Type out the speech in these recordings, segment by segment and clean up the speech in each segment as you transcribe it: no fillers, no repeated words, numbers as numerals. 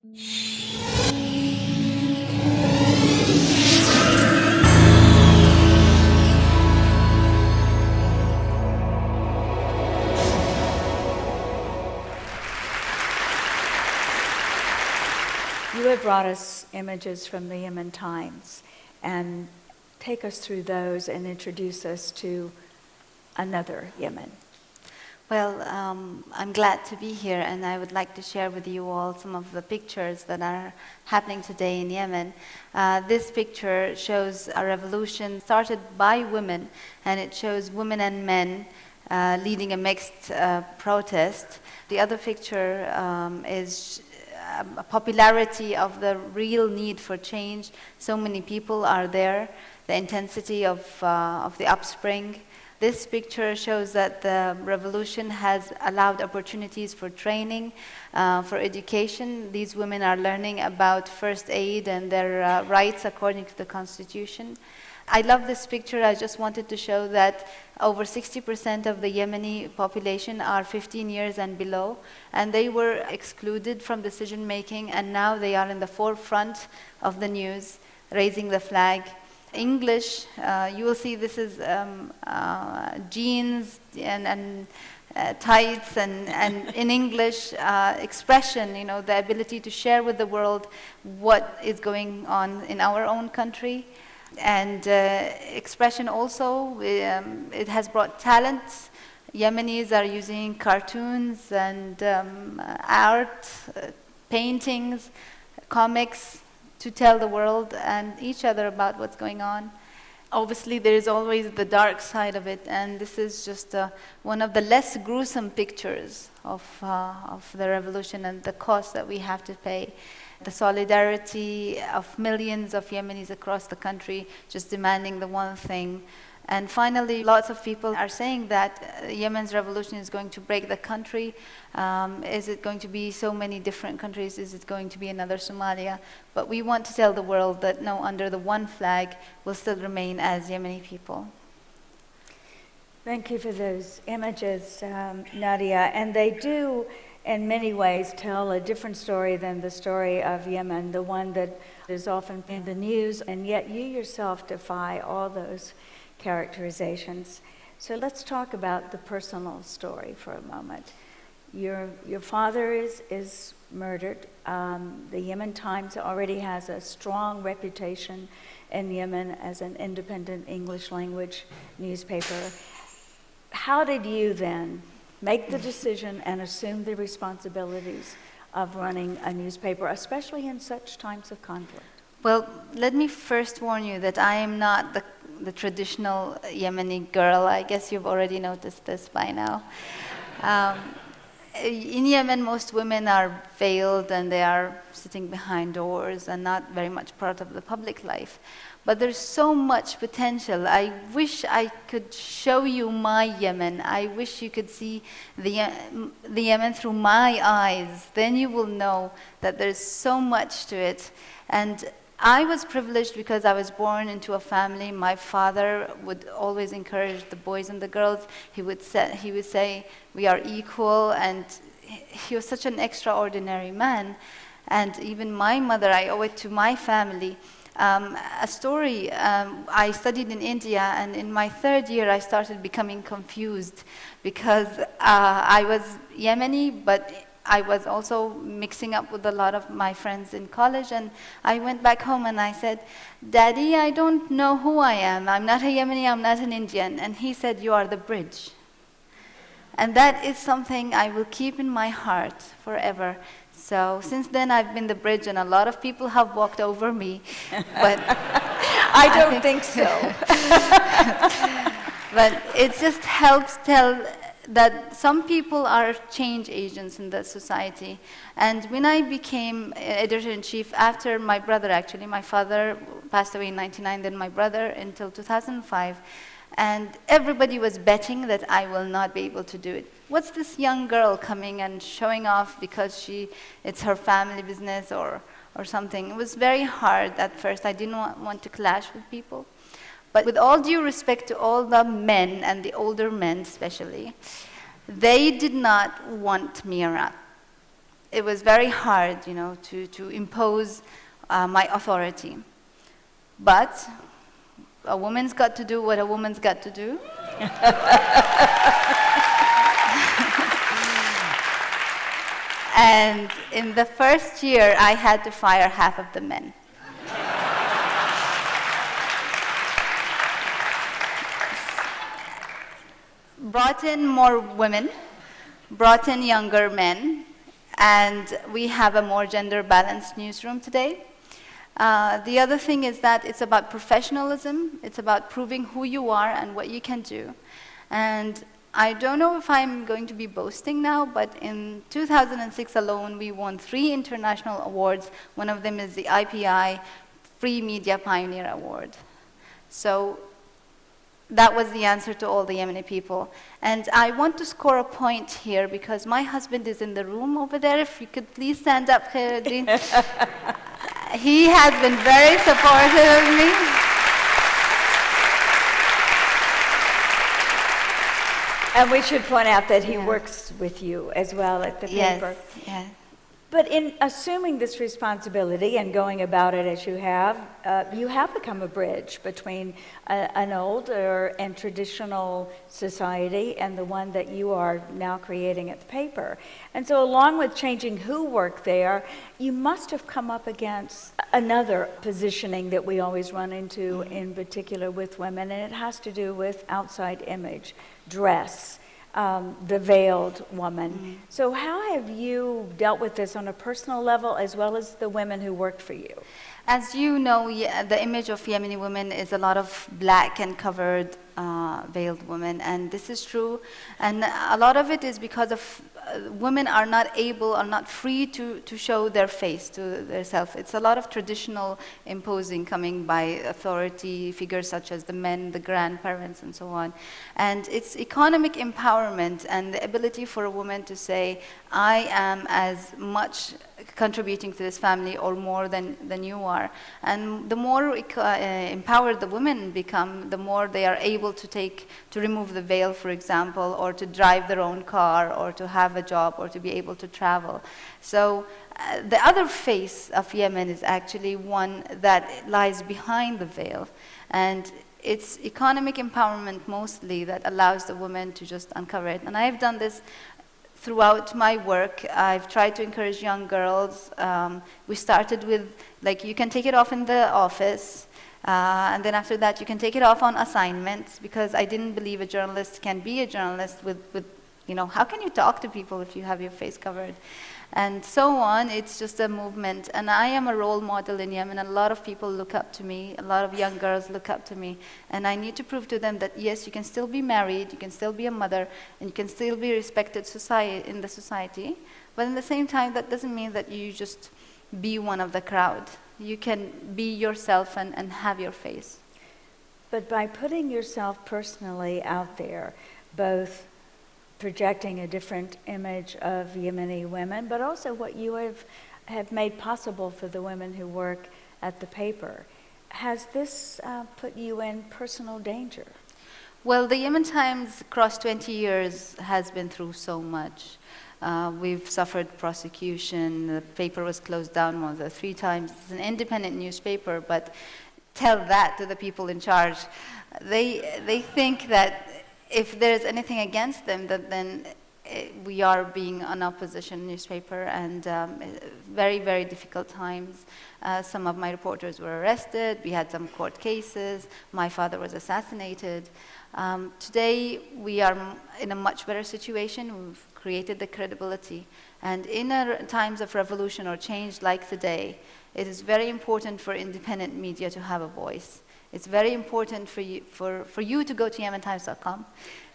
You have brought us images from the Yemen Times, and take us through those and introduce us to another Yemen. Well, I'm glad to be here, and I would like to share with you all some of the pictures that are happening today in Yemen. This picture shows a revolution started by women, and it shows women and men leading a mixed protest. The other picture is a popularity of the real need for change. So many people are there, the intensity of the upspring. This picture shows that the revolution has allowed opportunities for training, for education. These women are learning about first aid and their rights according to the constitution. I love this picture. I just wanted to show that over 60% of the Yemeni population are 15 years and below, and they were excluded from decision making, and now they are in the forefront of the news, raising the flag. English, you will see this is jeans and tights, and in English, expression, you know, the ability to share with the world what is going on in our own country. And expression also, it has brought talent. Yemenis are using cartoons and art, paintings, comics to tell the world and each other about what's going on. Obviously, there is always the dark side of it, and this is just one of the less gruesome pictures of the revolution and the cost that we have to pay. The solidarity of millions of Yemenis across the country just demanding the one thing. And finally, lots of people are saying that Yemen's revolution is going to break the country. Is it going to be so many different countries? Is it going to be another Somalia? But we want to tell the world that no, under the one flag, we'll still remain as Yemeni people. Thank you for those images, Nadia. And they do, in many ways, tell a different story than the story of Yemen, the one that is often in the news, and yet you yourself defy all those characterizations. So let's talk about the personal story for a moment. Your father is murdered. The Yemen Times already has a strong reputation in Yemen as an independent English language newspaper. How did you then make the decision and assume the responsibilities of running a newspaper, especially in such times of conflict? Well, let me first warn you that I am not the traditional Yemeni girl. I guess you've already noticed this by now. In Yemen, most women are veiled and they are sitting behind doors and not very much part of the public life. But there's so much potential. I wish I could show you my Yemen. I wish you could see the Yemen through my eyes. Then you will know that there's so much to it. And I was privileged because I was born into a family. My father would always encourage the boys and the girls. He would say, we are equal, and he was such an extraordinary man. And even my mother, I owe it to my family. A story, I studied in India, and in my third year I started becoming confused because I was Yemeni, but I was also mixing up with a lot of my friends in college, and I went back home and I said, Daddy, I don't know who I am. I'm not a Yemeni, I'm not an Indian. And he said, you are the bridge. And that is something I will keep in my heart forever. So since then I've been the bridge, and a lot of people have walked over me, but I don't think so. But it just helps tell that some people are change agents in the society. And when I became editor-in-chief, after my brother, actually, my father passed away in 1999, then my brother until 2005, and everybody was betting that I will not be able to do it. What's this young girl coming and showing off because it's her family business or something? It was very hard at first. I didn't want to clash with people. But with all due respect to all the men, and the older men especially, they did not want me around. it was very hard, you know, to impose my authority. But a woman's got to do what a woman's got to do. And in the first year, I had to fire half of the men. Brought in more women, brought in younger men, and we have a more gender-balanced newsroom today. The other thing is that it's about professionalism. It's about proving who you are and what you can do. And I don't know if I'm going to be boasting now, but in 2006 alone, we won 3 international awards. One of them is the IPI Free Media Pioneer Award. So that was the answer to all the Yemeni people. And I want to score a point here because my husband is in the room over there. If you could please stand up, Khairuddin. He has been very supportive of me. And we should point out that he works with you as well at the paper. Yes. But in assuming this responsibility and going about it as you have become a bridge between an older and traditional society and the one that you are now creating at the paper. And so along with changing who worked there, you must have come up against another positioning that we always run into, in particular with women, and it has to do with outside image, dress. The veiled woman. So how have you dealt with this on a personal level as well as the women who worked for you? As you know, the image of Yemeni women is a lot of black and covered veiled women, and this is true. And a lot of it is because of women are not able, are not free to show their face to their self. It's a lot of traditional imposing coming by authority figures such as the men, the grandparents, and so on. And it's economic empowerment and the ability for a woman to say, I am as much contributing to this family or more than you are. And the more empowered the women become, the more they are able to remove the veil, for example, or to drive their own car, or to have a job, or to be able to travel. So the other face of Yemen is actually one that lies behind the veil. And it's economic empowerment mostly that allows the woman to just uncover it. And I've done this throughout my work. I've tried to encourage young girls. We started with, like, you can take it off in the office, and then after that you can take it off on assignments, because I didn't believe a journalist can be a journalist with you know, how can you talk to people if you have your face covered? And so on. It's just a movement. And I am a role model in Yemen. A lot of people look up to me. A lot of young girls look up to me. And I need to prove to them that, yes, you can still be married, you can still be a mother, and you can still be respected in the society. But at the same time, that doesn't mean that you just be one of the crowd. You can be yourself and have your face. But by putting yourself personally out there, both projecting a different image of Yemeni women, but also what you have made possible for the women who work at the paper. Has this put you in personal danger? Well, the Yemen Times across 20 years has been through so much. We've suffered prosecution. The paper was closed down more than 3 times. It's an independent newspaper, but tell that to the people in charge. They think that if there's anything against them, then we are being an opposition newspaper, and very, very difficult times. Some of my reporters were arrested. We had some court cases. My father was assassinated. Today, we are in a much better situation. We've created the credibility. And in times of revolution or change like today, it is very important for independent media to have a voice. It's very important for you to go to yementimes.com,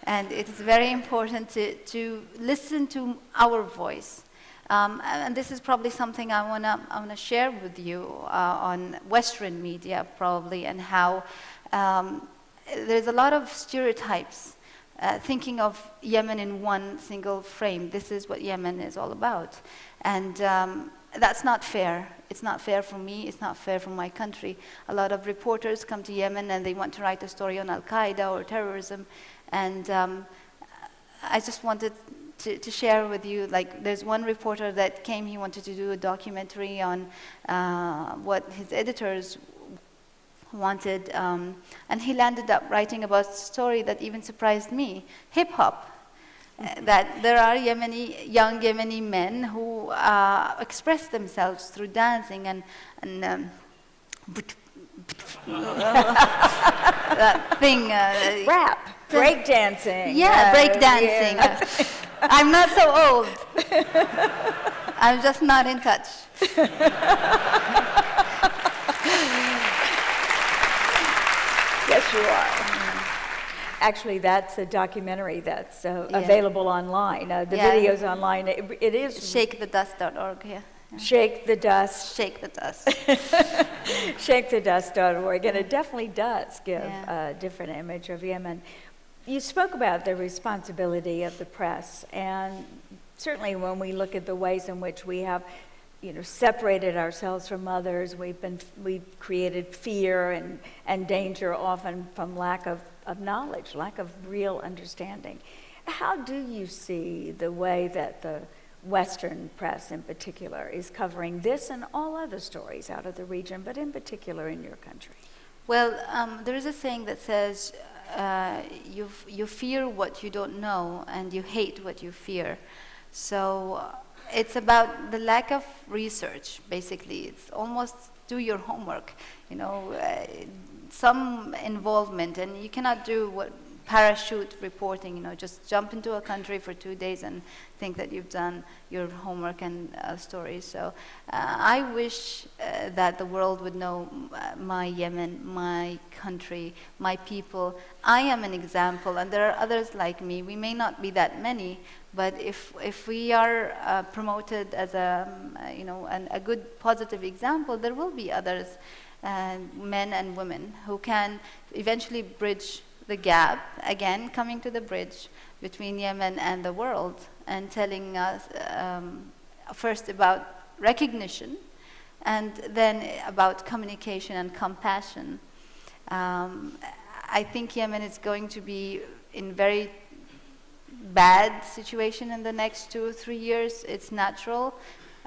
and it is very important to listen to our voice. And this is probably something I wanna share with you on Western media probably, and how there's a lot of stereotypes thinking of Yemen in one single frame. This is what Yemen is all about, and that's not fair. It's not fair for me. It's not fair for my country. A lot of reporters come to Yemen and they want to write a story on Al-Qaeda or terrorism. And I just wanted to share with you. Like, there's one reporter that came, he wanted to do a documentary on what his editors wanted, and he landed up writing about a story that even surprised me, hip-hop. That there are young Yemeni men who express themselves through dancing and that thing. Rap, break dancing. Yeah, break dancing. Yeah. I'm not so old. I'm just not in touch. Yes, you are. Actually, that's a documentary that's available online. The video's online. It is ShakeTheDust.org. Yeah. Shake the Dust. Shake the Dust. ShakeTheDust.org, and it definitely does give a different image of Yemen. You spoke about the responsibility of the press, and certainly when we look at the ways in which we have, separated ourselves from others, we've created fear and danger, often from lack of knowledge, lack of real understanding. How do you see the way that the Western press in particular is covering this and all other stories out of the region, but in particular in your country? Well, there is a saying that says, you fear what you don't know, and you hate what you fear. So it's about the lack of research, basically. It's almost do your homework, some involvement, and you cannot do what parachute reporting, just jump into a country for 2 days and think that you've done your homework and stories. So I wish that the world would know my Yemen, my country, my people. I am an example, and there are others like me. We may not be that many, but if we are promoted as a good positive example, there will be others, men and women, who can eventually bridge the gap, again coming to the bridge between Yemen and the world, and telling us first about recognition, and then about communication and compassion. I think Yemen is going to be in very bad situation in the next 2 or 3 years. It's natural.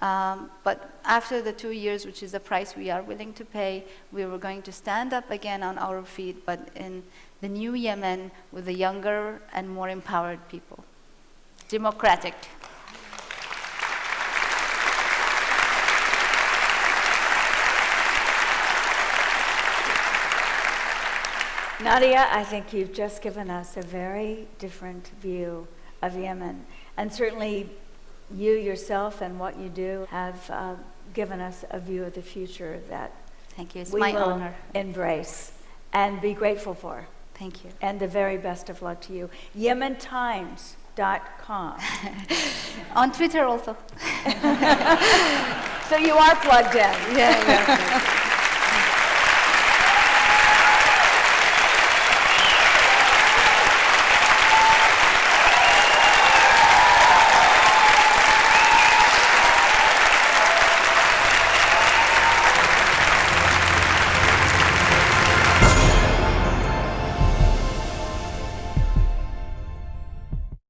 But after the 2 years, which is the price we are willing to pay, we were going to stand up again on our feet, but in the new Yemen with the younger and more empowered people. Democratic. Nadia, I think you've just given us a very different view of Yemen, and certainly you yourself and what you do have given us a view of the future that Thank you. It's we my will honor. Embrace and be grateful for. Thank you. And the very best of luck to you. YemenTimes.com. On Twitter also. So you are plugged in. Yeah.